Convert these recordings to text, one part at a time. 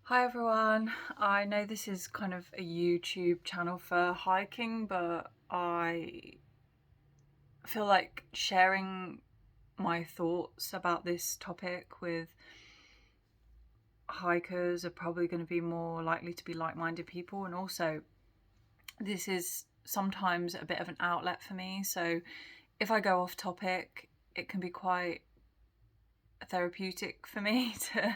Hi everyone. I know this is kind of a YouTube channel for hiking, but I feel like sharing my thoughts about this topic with hikers are probably going to be more likely to be like-minded people, and also this is sometimes a bit of an outlet for me. So if I go off topic, it can be quite therapeutic for me to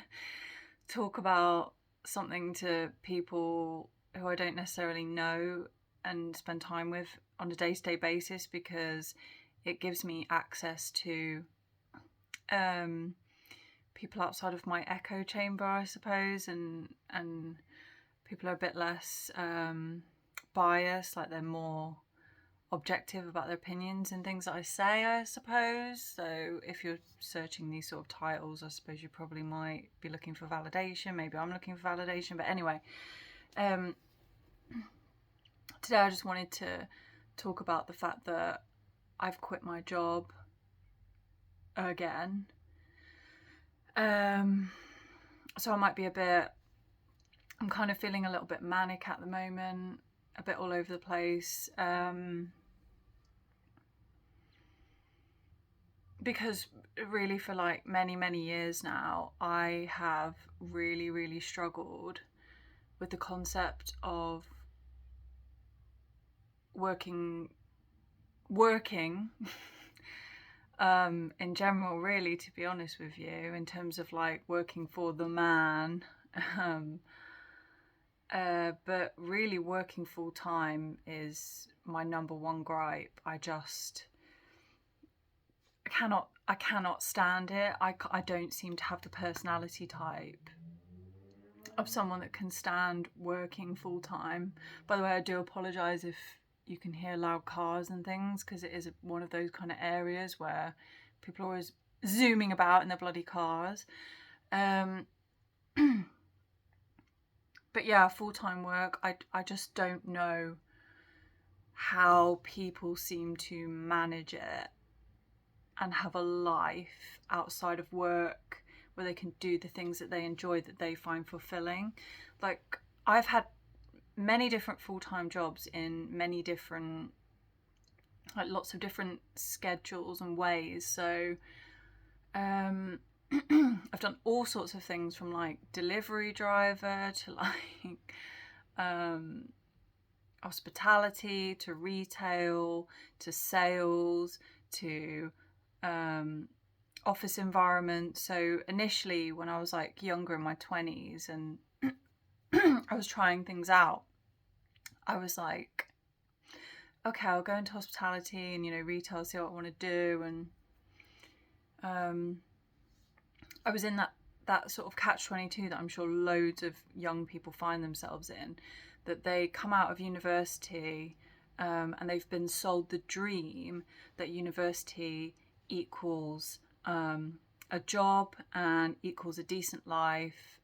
talk about something to people who I don't necessarily know and spend time with on a day-to-day basis, because it gives me access to people outside of my echo chamber, I suppose, and people are a bit less biased, like they're more objective about their opinions and things that I say, I suppose. So if you're searching these sort of titles, I suppose you probably might be looking for validation. Maybe I'm looking for validation. But anyway, today I just wanted to talk about the fact that I've quit my job again. So I might be I'm kind of feeling a little bit manic at the moment, a bit all over the place. Because really for like many years now, I have really struggled with the concept of working in general, really, to be honest with you, in terms of like working for the man. But really working full time is my number one gripe. I cannot stand it. I don't seem to have the personality type of someone that can stand working full time. By the way, I do apologise if you can hear loud cars and things, because it is one of those kind of areas where people are always zooming about in their bloody cars. But yeah, full time work, I just don't know how people seem to manage it and have a life outside of work where they can do the things that they enjoy, that they find fulfilling. Like, I've had many different full-time jobs in many different, like, lots of different schedules and ways. So I've done all sorts of things, from like delivery driver to like hospitality to retail to sales to office environment. So initially, when I was like younger in my 20s and I was trying things out, I was like, okay, I'll go into hospitality and, retail, see what I want to do. And I was in that sort of catch-22 that I'm sure loads of young people find themselves in, that they come out of university and they've been sold the dream that university equals a job and equals a decent life,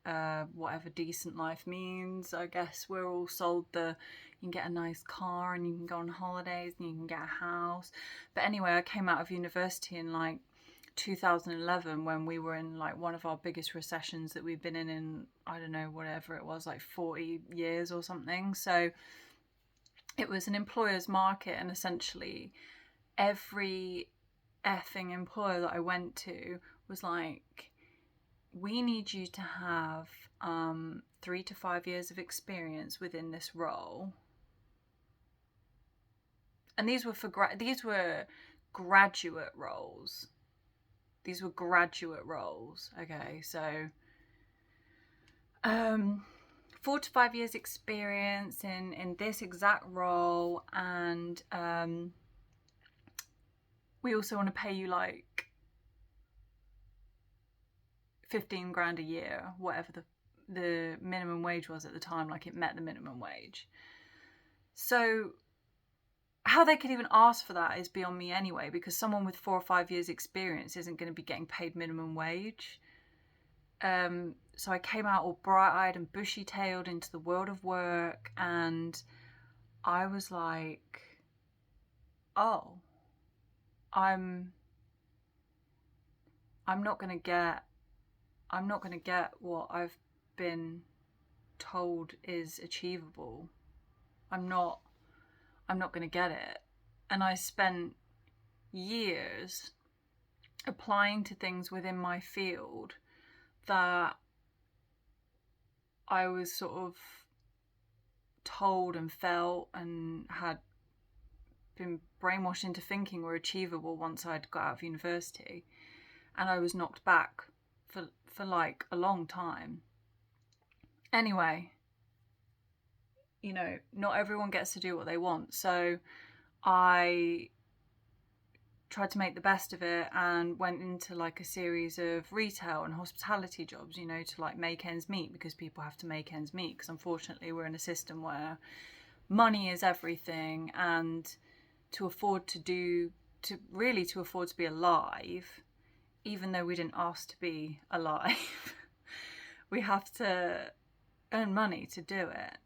whatever decent life means. I guess we're all sold you can get a nice car and you can go on holidays and you can get a house. But anyway, I came out of university in like 2011, when we were in like one of our biggest recessions that we've been in I don't know, whatever it was, like 40 years or something. So it was an employer's market, and essentially every effing employer that I went to was like, we need you to have 3 to 5 years of experience within this role. And these were graduate roles. These were graduate roles. Okay, so 4 to 5 years experience in this exact role, and we also want to pay you like 15 grand a year, whatever the minimum wage was at the time. Like, it met the minimum wage. So how they could even ask for that is beyond me anyway, because someone with 4 or 5 years experience isn't going to be getting paid minimum wage. So I came out all bright-eyed and bushy-tailed into the world of work, and I was like, oh, I'm not going to get what I've been told is achievable, I'm not going to get it. And I spent years applying to things within my field that I was sort of told and felt and had been brainwashed into thinking were achievable once I'd got out of university. And I was knocked back for like a long time. Anyway, you know, not everyone gets to do what they want. So I tried to make the best of it and went into like a series of retail and hospitality jobs, you know, to like make ends meet, because people have to make ends meet, because unfortunately we're in a system where money is everything, and to afford to be alive, even though we didn't ask to be alive, we have to earn money to do it.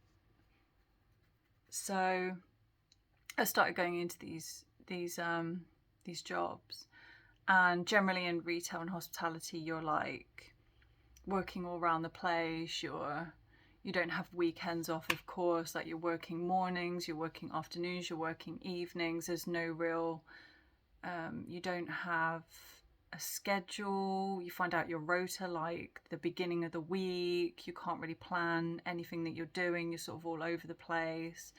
So I started going into these jobs, and generally in retail and hospitality, you're like working all around the place. You don't have weekends off, of course. Like, you're working mornings, you're working afternoons, you're working evenings. There's no real you don't have a schedule. You find out your rota like the beginning of the week. You can't really plan anything that you're doing. You're sort of all over the place.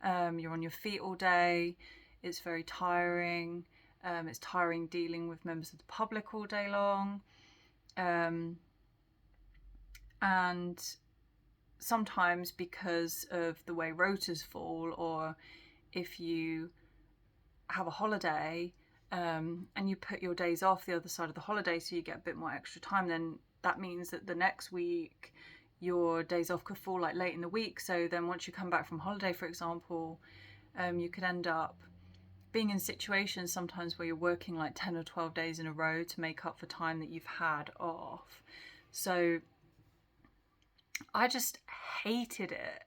You're on your feet all day. It's very tiring. It's tiring dealing with members of the public all day long. And sometimes, because of the way rotas fall, or if you have a holiday and you put your days off the other side of the holiday so you get a bit more extra time, then that means that the next week your days off could fall like late in the week. So then once you come back from holiday, for example, you could end up being in situations sometimes where you're working like 10 or 12 days in a row to make up for time that you've had off. So I just hated it.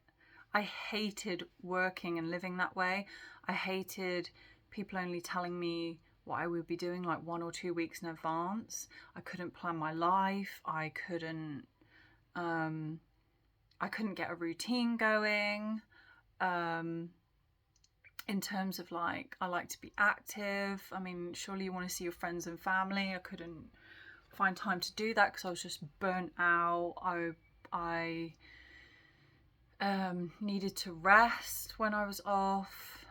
I hated working and living that way. I hated people only telling me what I would be doing like 1 or 2 weeks in advance. I couldn't plan my life. I couldn't get a routine going. In terms of like, I like to be active. I mean, surely you want to see your friends and family. I couldn't find time to do that because I was just burnt out. I needed to rest when I was off.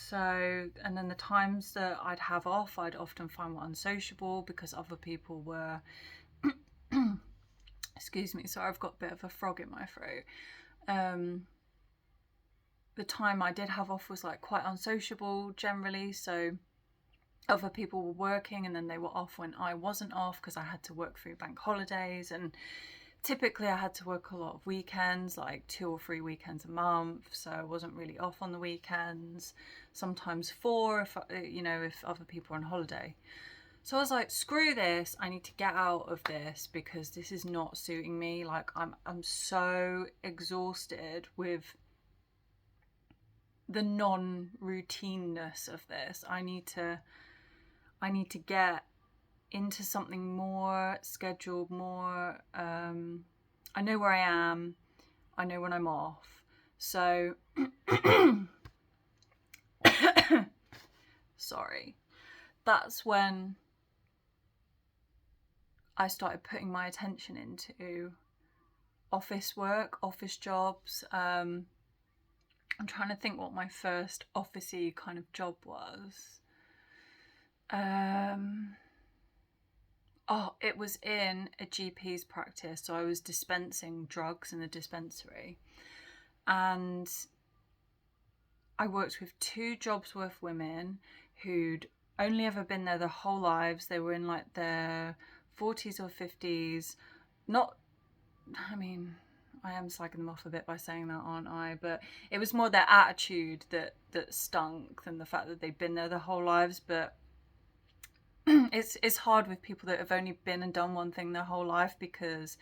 So, and then the times that I'd have off, I'd often find were unsociable because other people were excuse me, sorry, I've got a bit of a frog in my throat. The time I did have off was like quite unsociable generally, so other people were working and then they were off when I wasn't off, because I had to work through bank holidays, and typically I had to work a lot of weekends, like 2 or 3 weekends a month, so I wasn't really off on the weekends. Sometimes 4 if other people are on holiday. So I was like, screw this, I need to get out of this because this is not suiting me. Like, I'm so exhausted with the non-routineness of this. I need to get into something more scheduled, more I know where I am, I know when I'm off. So sorry, that's when I started putting my attention into office work, office jobs. I'm trying to think what my first officey kind of job was. It was in a GP's practice, so I was dispensing drugs in the dispensary, and I worked with 2 jobs worth women who'd only ever been there their whole lives. They were in like their 40s or 50s. I am slagging them off a bit by saying that, aren't I? But it was more their attitude that stunk than the fact that they'd been there their whole lives. But it's hard with people that have only been and done one thing their whole life, because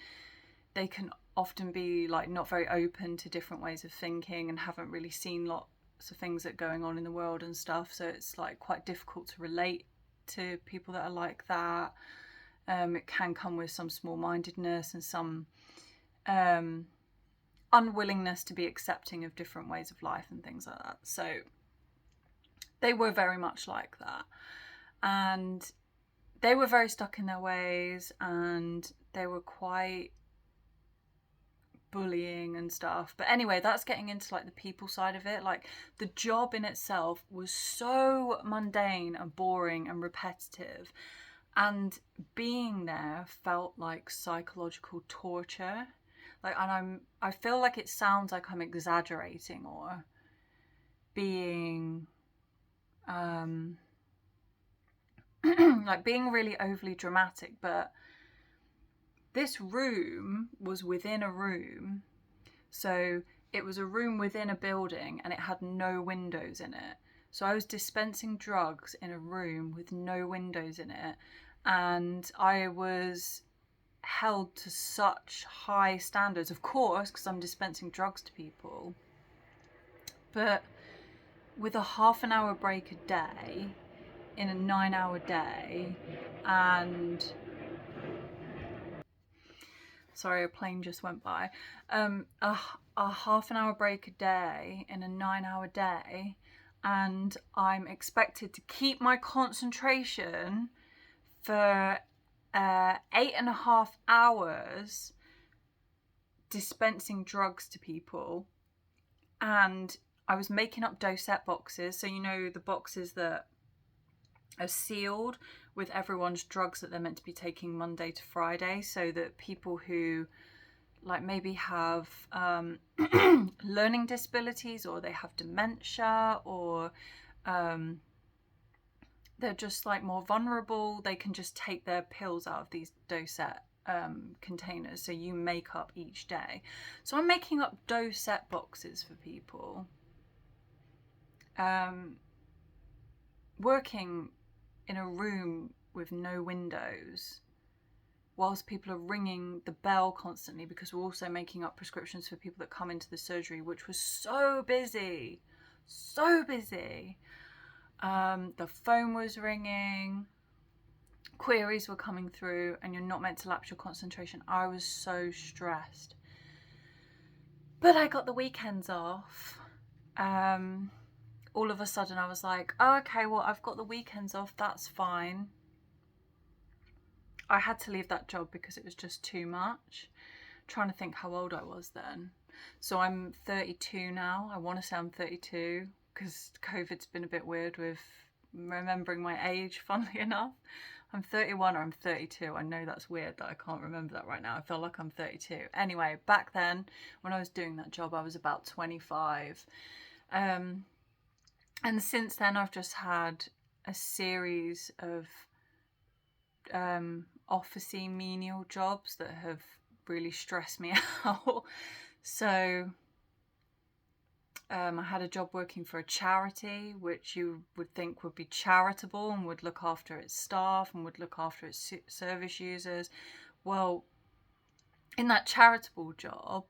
they can often be like not very open to different ways of thinking and haven't really seen lots of things that are going on in the world and stuff. So it's like quite difficult to relate to people that are like that. It can come with some small-mindedness and some unwillingness to be accepting of different ways of life and things like that. So they were very much like that. And they were very stuck in their ways, and they were quite bullying and stuff. But anyway, that's getting into like the people side of it. Like, the job in itself was so mundane and boring and repetitive, and being there felt like psychological torture. Like, and I feel like it sounds like I'm exaggerating or being like being really overly dramatic, but this room was within a room. So it was a room within a building, and it had no windows in it. So I was dispensing drugs in a room with no windows in it, and I was held to such high standards, of course, because I'm dispensing drugs to people, but with a half an hour break a day in a 9-hour day, and sorry, a plane just went by, a half an hour break a day in a 9-hour day, and I'm expected to keep my concentration for 8.5 hours dispensing drugs to people. And I was making up dosette boxes, so you know, the boxes that are sealed with everyone's drugs that they're meant to be taking Monday to Friday, so that people who like maybe have learning disabilities, or they have dementia, or they're just like more vulnerable, they can just take their pills out of these dosette containers, so you make up each day. So I'm making up dosette boxes for people, working in a room with no windows, whilst people are ringing the bell constantly, because we're also making up prescriptions for people that come into the surgery, which was so busy. The phone was ringing, queries were coming through, and you're not meant to lapse your concentration. I was so stressed. But I got the weekends off. All of a sudden I was like, oh, okay, well, I've got the weekends off, that's fine. I had to leave that job because it was just too much. I'm trying to think how old I was then. So I'm 32 now. I want to say I'm 32 because COVID's been a bit weird with remembering my age, funnily enough. I'm 31 or I'm 32. I know that's weird that I can't remember that right now. I feel like I'm 32. Anyway, back then when I was doing that job, I was about 25. And since then I've just had a series of officey menial jobs that have really stressed me out. So I had a job working for a charity, which you would think would be charitable and would look after its staff and would look after its service users. Well, in that charitable job,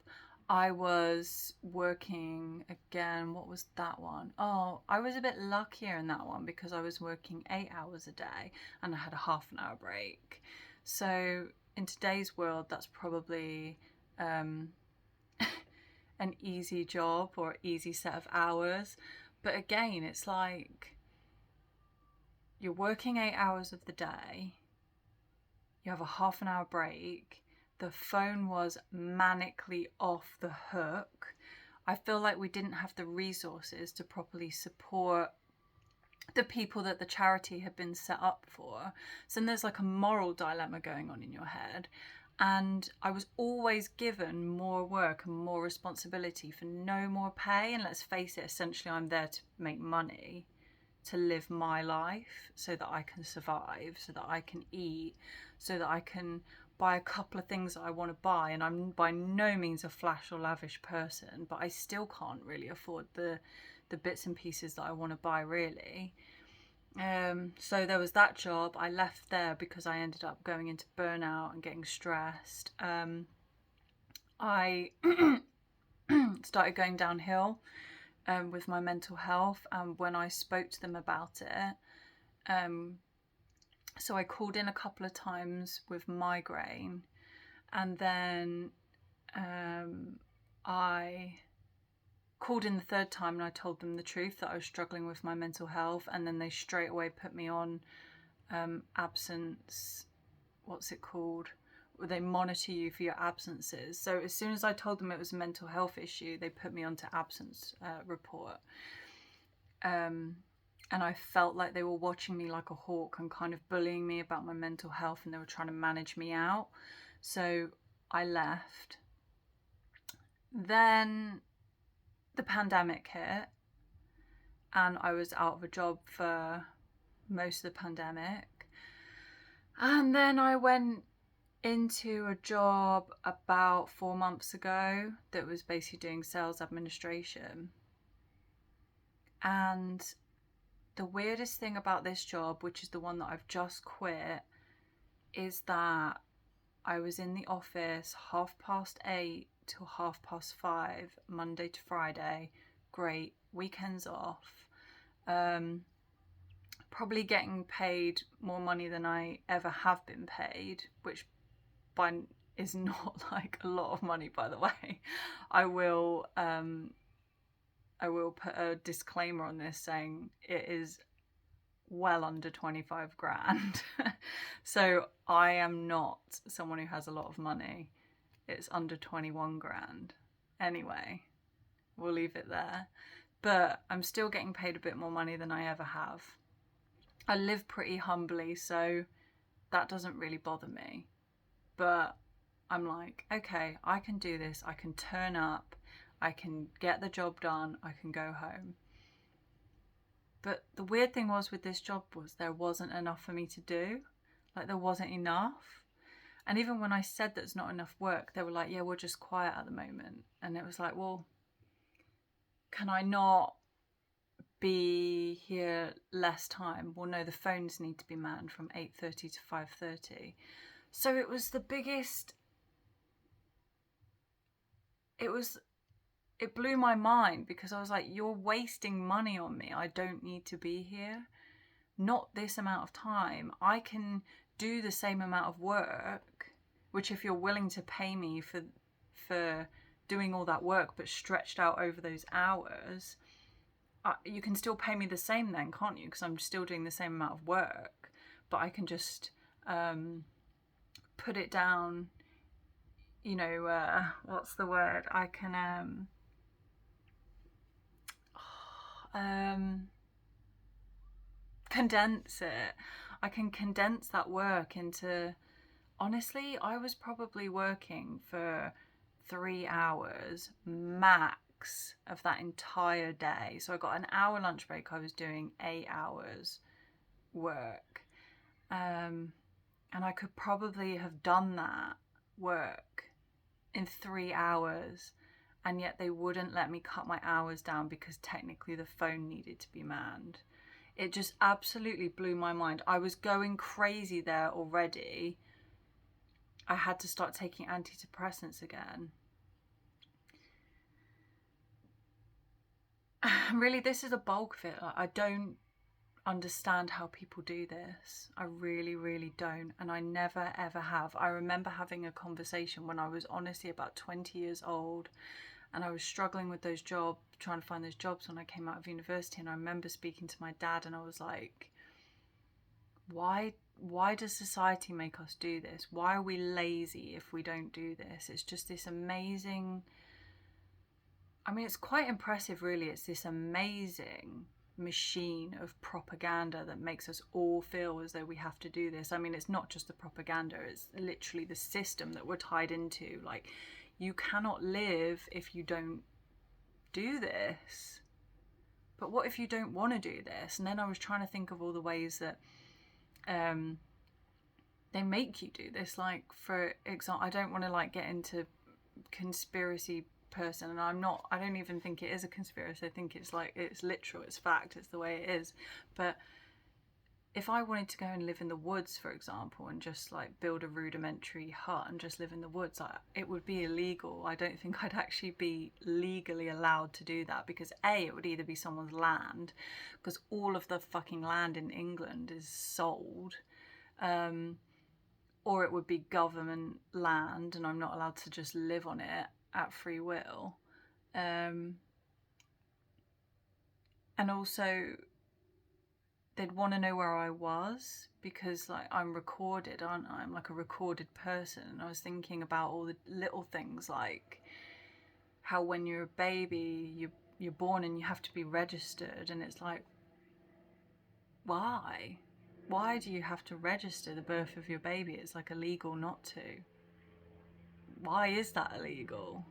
I was working again, what was that one? Oh, I was a bit luckier in that one because I was working 8 hours a day and I had a half an hour break. So in today's world, that's probably an easy job or easy set of hours. But again, it's like you're working 8 hours of the day, you have a half an hour break, the phone was manically off the hook. I feel like we didn't have the resources to properly support the people that the charity had been set up for. So then there's like a moral dilemma going on in your head. And I was always given more work and more responsibility for no more pay. And let's face it, essentially I'm there to make money, to live my life so that I can survive, so that I can eat, so that I can buy a couple of things that I want to buy. And I'm by no means a flash or lavish person, but I still can't really afford the bits and pieces that I want to buy, really. So there was that job. I left there because I ended up going into burnout and getting stressed. I started going downhill with my mental health, and when I spoke to them about it, so I called in a couple of times with migraine, and then I called in the third time and I told them the truth, that I was struggling with my mental health, and then they straight away put me on absence, what's it called? They monitor you for your absences. So as soon as I told them it was a mental health issue, they put me onto absence report. And I felt like they were watching me like a hawk and kind of bullying me about my mental health, and they were trying to manage me out. So I left. Then the pandemic hit, and I was out of a job for most of the pandemic. And then I went into a job about 4 months ago that was basically doing sales administration. And the weirdest thing about this job, which is the one that I've just quit, is that I was in the office 8:30 till 5:30, Monday to Friday. Great. Weekends off. Probably getting paid more money than I ever have been paid, which is not like a lot of money, by the way. I will put a disclaimer on this saying it is well under 25 grand. So I am not someone who has a lot of money. It's under 21 grand. Anyway, we'll leave it there. But I'm still getting paid a bit more money than I ever have. I live pretty humbly, so that doesn't really bother me. But I'm like, okay, I can do this. I can turn up. I can get the job done. I can go home. But the weird thing was with this job was there wasn't enough for me to do. Like, there wasn't enough. And even when I said there's not enough work, they were like, yeah, we're just quiet at the moment. And it was like, well, can I not be here less time? Well, no, the phones need to be manned from 8:30 to 5:30. So it was the biggest... It blew my mind, because I was like, you're wasting money on me. I don't need to be here. Not this amount of time. I can do the same amount of work, which, if you're willing to pay me for doing all that work but stretched out over those hours, you can still pay me the same then, can't you? Because I'm still doing the same amount of work, but I can just put it down, what's the word? I can condense it. I can condense that work into... Honestly, I was probably working for 3 hours max of that entire day. So I got an hour lunch break. I was doing 8 hours work. And I could probably have done that work in 3 hours, and yet they wouldn't let me cut my hours down because technically the phone needed to be manned. It just absolutely blew my mind. I was going crazy there already. I had to start taking antidepressants again. Really, this is the bulk of it. I don't understand how people do this. I really, really don't. And I never, ever have. I remember having a conversation when I was honestly about 20 years old, and I was struggling with those jobs, trying to find those jobs when I came out of university. And I remember speaking to my dad, and I was like, why does society make us do this? Why are we lazy if we don't do this? It's just this amazing... I mean, it's quite impressive, really. It's this amazing machine of propaganda that makes us all feel as though we have to do this. I mean, it's not just the propaganda, it's literally the system that we're tied into. Like, you cannot live if you don't do this. But what if you don't want to do this? And then I was trying to think of all the ways that they make you do this. Like, for example, I don't want to like get into conspiracy person, and I don't even think it is a conspiracy. I think it's like, it's literal, it's fact, it's the way it is. But if I wanted to go and live in the woods, for example, and just like build a rudimentary hut and just live in the woods, it would be illegal. I don't think I'd actually be legally allowed to do that, because A, it would either be someone's land, because all of the fucking land in England is sold, or it would be government land and I'm not allowed to just live on it. at free will. And also they'd want to know where I was, because like I'm recorded, aren't I? I'm like a recorded person. And I was thinking about all the little things, like how when you're a baby, you're born and you have to be registered, and it's like, why? Why do you have to register the birth of your baby? It's like illegal not to. Why is that illegal?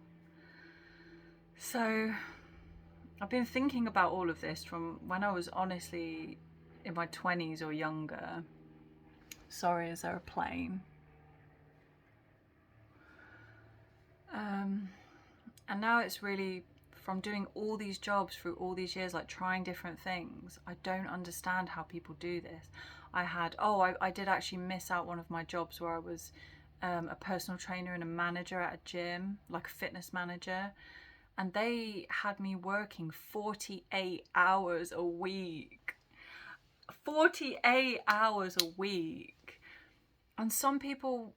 So I've been thinking about all of this from when I was honestly in my 20s or younger. Sorry, is there a plane? And now it's really, from doing all these jobs through all these years, like trying different things, I don't understand how people do this. I did actually miss out one of my jobs where I was a personal trainer and a manager at a gym, like a fitness manager. And they had me working 48 hours a week. 48 hours a week. And some people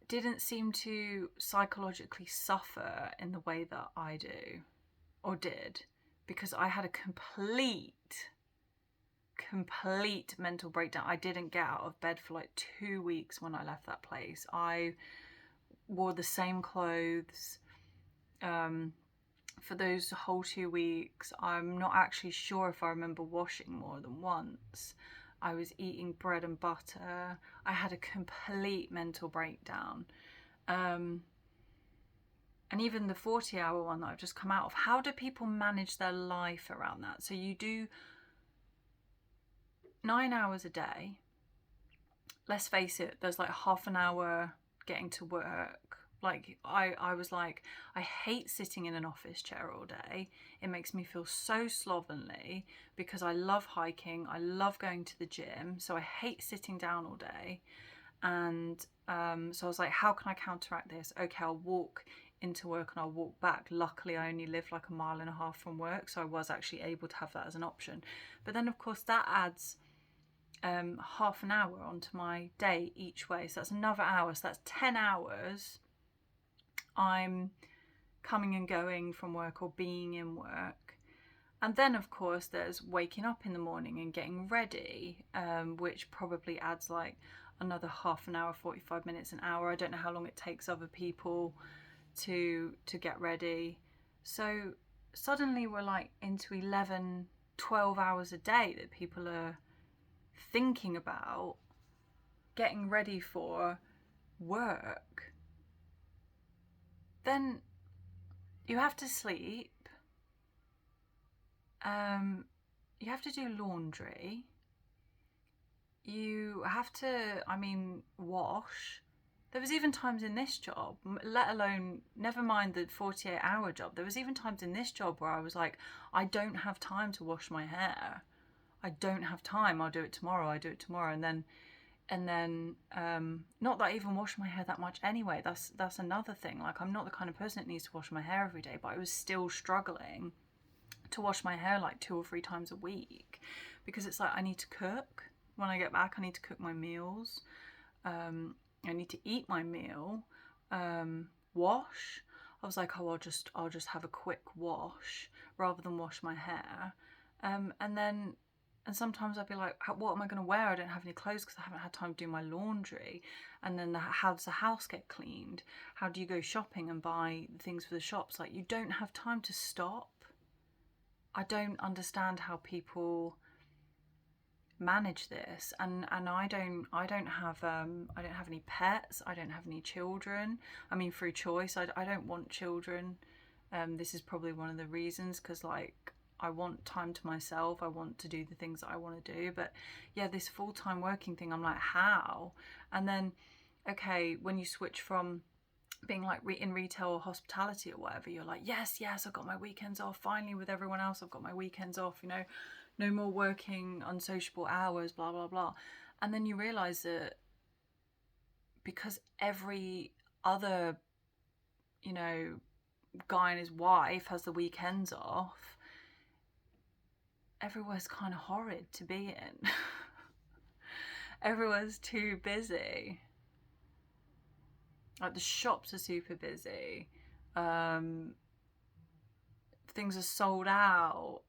didn't seem to psychologically suffer in the way that I do, or did, because I had a complete mental breakdown. I didn't get out of bed for like 2 weeks when I left that place. I wore the same clothes for those whole 2 weeks. I'm not actually sure if I remember washing more than once. I was eating bread and butter. I had a complete mental breakdown. And even the 40-hour one that I've just come out of, how do people manage their life around that? So you do 9 hours a day. Let's face it, there's like half an hour getting to work. Like I was like, I hate sitting in an office chair all day. It makes me feel so slovenly, because I love hiking, I love going to the gym, so I hate sitting down all day. And so I was like, how can I counteract this? Okay, I'll walk into work and I'll walk back. Luckily, I only live like 1.5 miles from work, so I was actually able to have that as an option. But then of course that adds half an hour onto my day each way, so that's another hour, so that's 10 hours I'm coming and going from work or being in work. And then of course there's waking up in the morning and getting ready, which probably adds like another half an hour, 45 minutes, an hour. I don't know how long it takes other people to get ready. So suddenly we're like into 11, 12 hours a day that people are thinking about getting ready for work. Then you have to sleep. You have to do laundry. You have to, wash. There was even times in this job, let alone, never mind the 48-hour job, there was even times in this job where I was like, I don't have time to wash my hair. I don't have time. I'll do it tomorrow. And then not that I even wash my hair that much anyway. That's another thing. Like, I'm not the kind of person that needs to wash my hair every day, but I was still struggling to wash my hair like 2 or 3 times a week, because it's like I need to cook. When I get back, I need to cook my meals. I need to eat my meal. Wash. I was like, I'll just have a quick wash rather than wash my hair. And sometimes I'd be like, what am I going to wear? I don't have any clothes because I haven't had time to do my laundry. And then how does the house get cleaned? How do you go shopping and buy things for the shops? Like, you don't have time to stop. I don't understand how people manage this, and I don't have any pets. I don't have any children. I mean, through choice, I don't want children. This is probably one of the reasons, because like, I want time to myself. I want to do the things that I want to do. But yeah, this full-time working thing, I'm like, how? And then, okay, when you switch from being like in retail or hospitality or whatever, you're like, yes, I've got my weekends off. Finally, with everyone else, I've got my weekends off, no more working unsociable hours, blah, blah, blah. And then you realize that because every other, guy and his wife has the weekends off, everywhere's kind of horrid to be in. Everyone's too busy. Like, the shops are super busy. Things are sold out.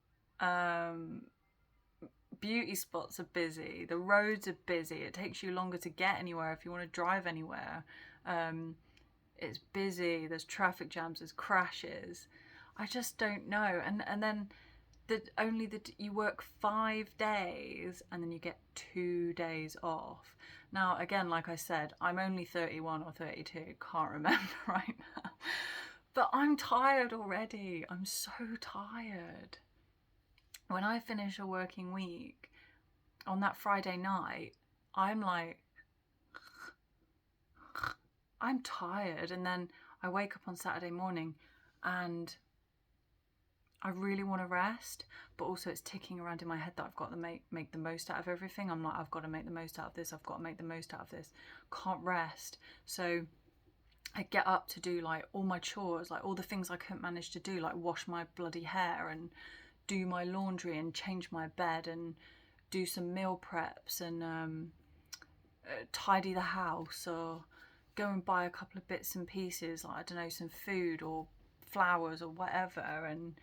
Beauty spots are busy. The roads are busy. It takes you longer to get anywhere if you want to drive anywhere. It's busy. There's traffic jams. There's crashes. I just don't know. And then you work 5 days and then you get 2 days off. Now, again, like I said, I'm only 31 or 32. Can't remember right now. But I'm tired already. I'm so tired. When I finish a working week on that Friday night, I'm like, I'm tired. And then I wake up on Saturday morning and I really want to rest, but also it's ticking around in my head that I've got to make the most out of everything. I'm like, I've got to make the most out of this. I've got to make the most out of this. Can't rest. So I get up to do like all my chores, like all the things I couldn't manage to do, like wash my bloody hair and do my laundry and change my bed and do some meal preps and tidy the house, or go and buy a couple of bits and pieces, like, I don't know, some food or flowers or whatever, and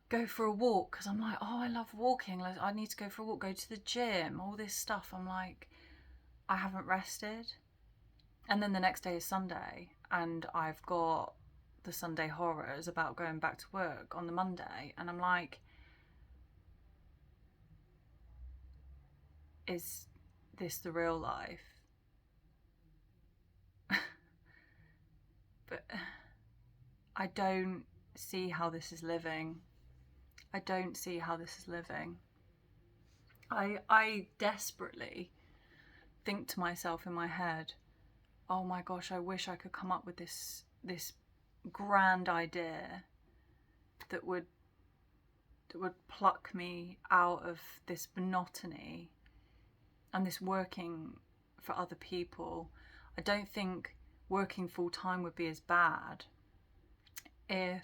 go for a walk because I'm like, oh, I love walking. Like, I need to go for a walk, go to the gym, all this stuff. I'm like, I haven't rested. And then the next day is Sunday and I've got the Sunday horrors about going back to work on the Monday. And I'm like, is this the real life? But I don't see how this is living. I don't see how this is living. I desperately think to myself in my head, oh my gosh, I wish I could come up with this grand idea that would pluck me out of this monotony and this working for other people. I don't think working full time would be as bad if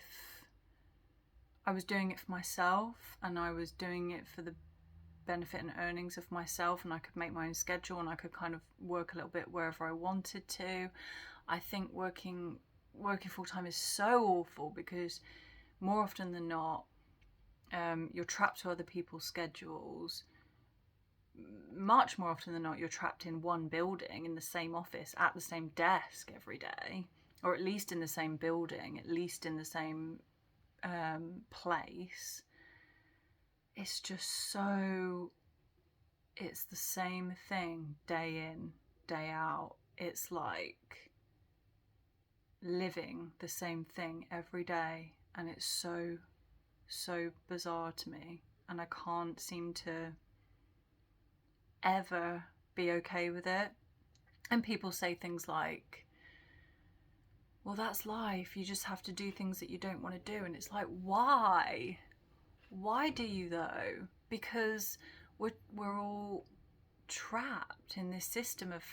I was doing it for myself and I was doing it for the benefit and earnings of myself, and I could make my own schedule and I could kind of work a little bit wherever I wanted to. I think working full time is so awful because more often than not, you're trapped to other people's schedules. Much more often than not, you're trapped in one building, in the same office, at the same desk every day, or at least in the same building, at least in the same place. It's just so, it's the same thing day in, day out. It's like living the same thing every day, and it's so bizarre to me, and I can't seem to ever be okay with it. And people say things like, well, that's life, you just have to do things that you don't want to do. And it's like, why do you though? Because we're all trapped in this system of,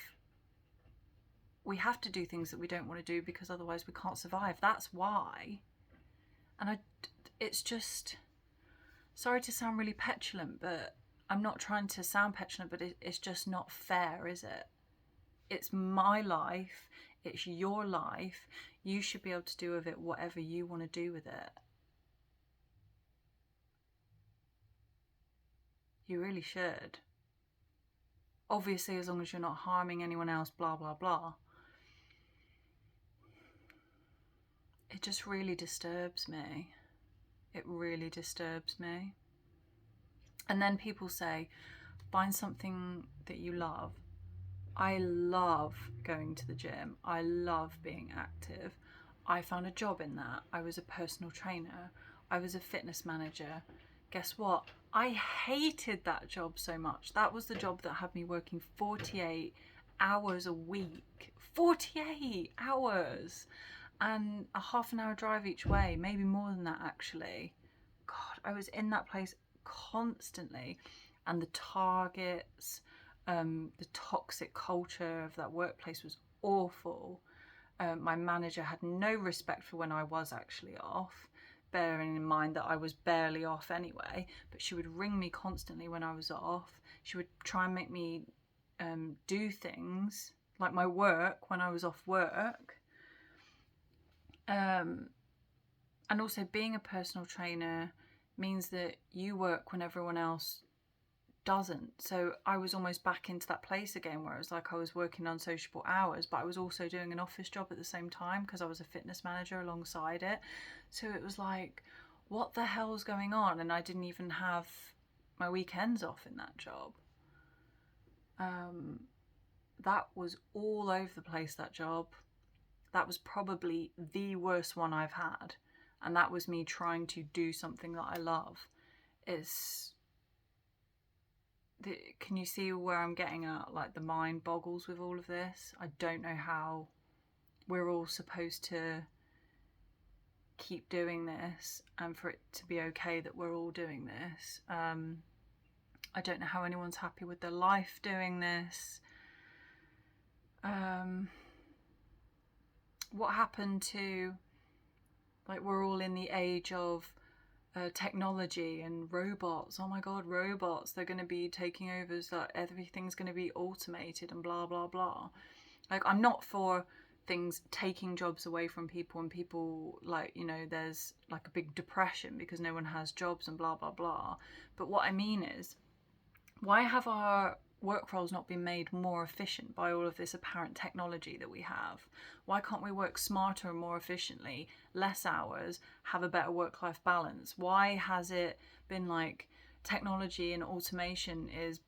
we have to do things that we don't want to do because otherwise we can't survive. That's why. And it's just, sorry to sound really petulant, but I'm not trying to sound petulant, but it's just not fair, is it? It's my life. It's your life. You should be able to do with it whatever you want to do with it. You really should. Obviously, as long as you're not harming anyone else, blah, blah, blah. It just really disturbs me. It really disturbs me. And then people say, find something that you love. I love going to the gym. I love being active. I found a job in that. I was a personal trainer. I was a fitness manager. Guess what? I hated that job so much. That was the job that had me working 48 hours a week. 48 hours! And a half an hour drive each way, maybe more than that actually. God, I was in that place constantly. And the targets, the toxic culture of that workplace was awful. My manager had no respect for when I was actually off, bearing in mind that I was barely off anyway, but she would ring me constantly when I was off. She would try and make me do things like my work when I was off work. And also being a personal trainer means that you work when everyone else doesn't. So I was almost back into that place again where it was like I was working unsociable hours, but I was also doing an office job at the same time because I was a fitness manager alongside it. So it was like, what the hell's going on? And I didn't even have my weekends off in that job. That was all over the place, that job. That was probably the worst one I've had. And that was me trying to do something that I love. Can you see where I'm getting at? Like, the mind boggles with all of this. I don't know how we're all supposed to keep doing this and for it to be okay that we're all doing this. I don't know how anyone's happy with their life doing this. What happened to, like, we're all in the age of technology and robots. Oh my god, robots, they're going to be taking over, so everything's going to be automated and blah blah blah. Like, I'm not for things taking jobs away from people and people, like, you know, there's like a big depression because no one has jobs and blah blah blah. But what I mean is, why have our work roles not been made more efficient by all of this apparent technology that we have? Why can't we work smarter and more efficiently, less hours, have a better work-life balance? Why has it been like technology and automation is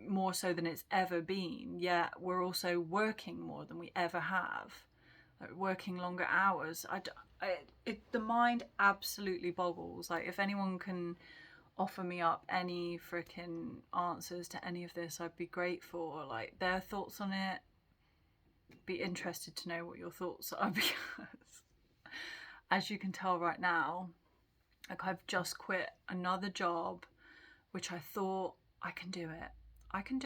more so than it's ever been, yet we're also working more than we ever have, like working longer hours? The mind absolutely boggles. Like, if anyone can offer me up any freaking answers to any of this, I'd be grateful. Like, their thoughts on it, be interested to know what your thoughts are, because as you can tell right now, like, I've just quit another job which I thought, I can do it, I can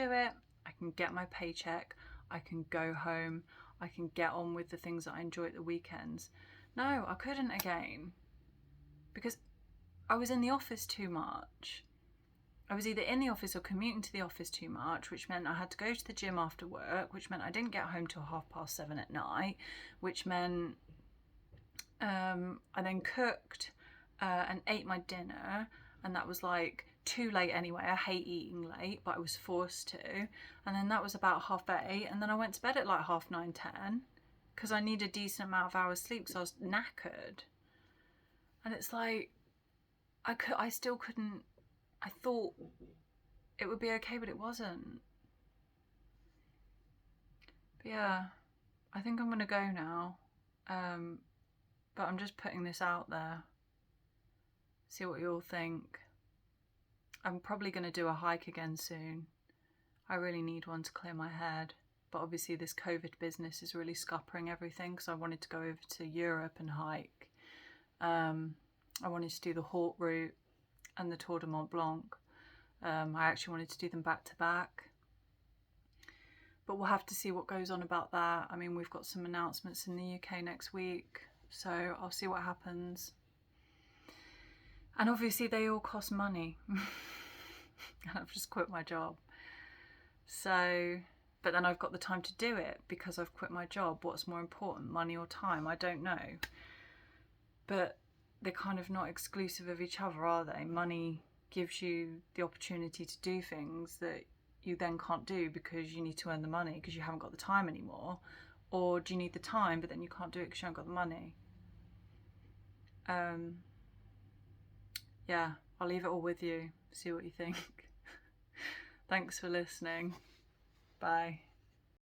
get my paycheck, I can go home, I can get on with the things that I enjoy at the weekends. No, I couldn't again, because I was in the office too much. I was either in the office or commuting to the office too much, which meant I had to go to the gym after work, which meant I didn't get home till 7:30 at night, which meant I then cooked and ate my dinner, and that was like too late anyway. I hate eating late, but I was forced to. And then that was about 8:30, and then I went to bed at like 9:30, 10, because I need a decent amount of hours sleep because I was knackered. And it's like, I still couldn't. I thought it would be okay, but it wasn't. But yeah, I think I'm gonna go now. But I'm just putting this out there. See what you all think. I'm probably gonna do a hike again soon. I really need one to clear my head. But obviously this COVID business is really scuppering everything, because I wanted to go over to Europe and hike. I wanted to do the Haute route and the Tour de Mont Blanc. I actually wanted to do them back to back. But we'll have to see what goes on about that. I mean, we've got some announcements in the UK next week, so I'll see what happens. And obviously they all cost money. And I've just quit my job. So, but then I've got the time to do it because I've quit my job. What's more important, money or time? I don't know. But they're kind of not exclusive of each other, are they? Money gives you the opportunity to do things that you then can't do because you need to earn the money because you haven't got the time anymore. Or do you need the time but then you can't do it because you haven't got the money? Yeah, I'll leave it all with you. See what you think. Thanks for listening. Bye.